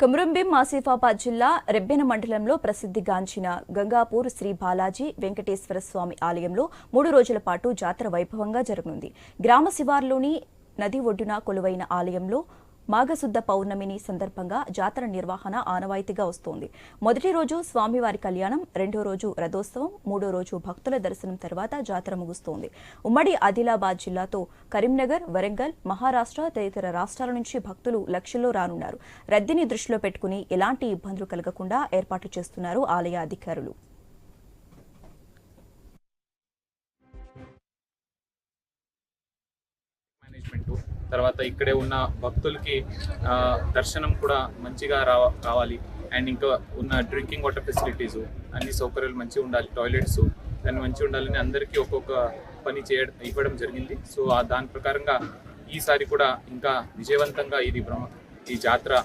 కొమురంభీం ఆసిఫాబాద్ జిల్లా రెబ్బెన మండలంలో ప్రసిద్ధిగాంచిన గంగాపూర్ శ్రీ బాలాజీ వెంకటేశ్వర స్వామి ఆలయంలో 3 రోజుల పాటు జాతర వైభవంగా జరగనుంది. గ్రామ శివార్లోని నది ఒడ్డున కొలువైన ఆలయంలో మాఘశుద్ధ పౌర్ణమిని సందర్భంగా జాతర నిర్వహణ ఆనవాయితీగా వస్తోంది. మొదటి రోజు స్వామివారి కళ్యాణం, రెండో రోజు రథోత్సవం, మూడో రోజు భక్తుల దర్శనం తర్వాత జాతర ముగుస్తోంది. ఉమ్మడి ఆదిలాబాద్ జిల్లాతో కరీంనగర్, వరంగల్, మహారాష్ట్ర తదితర రాష్ట్రాల నుంచి భక్తులు లక్షల్లో రానున్నారు. రద్దీని దృష్టిలో పెట్టుకుని ఎలాంటి ఇబ్బందులు కలగకుండా ఏర్పాట్లు చేస్తున్నారు ఆలయ అధికారులు. తర్వాత ఇక్కడే ఉన్న భక్తులకి దర్శనం కూడా మంచిగా కావాలి. అండ్ ఇంకా ఉన్న డ్రింకింగ్ వాటర్ ఫెసిలిటీస్ అన్ని సౌకర్యాలు మంచిగా ఉండాలి. టాయిలెట్స్ అన్ని మంచిగా ఉండాలని అందరికీ ఒక్కొక్క పని ఇవ్వడం జరిగింది. సో దాని ప్రకారంగా ఈసారి కూడా ఇంకా విజయవంతంగా ఈ జాతర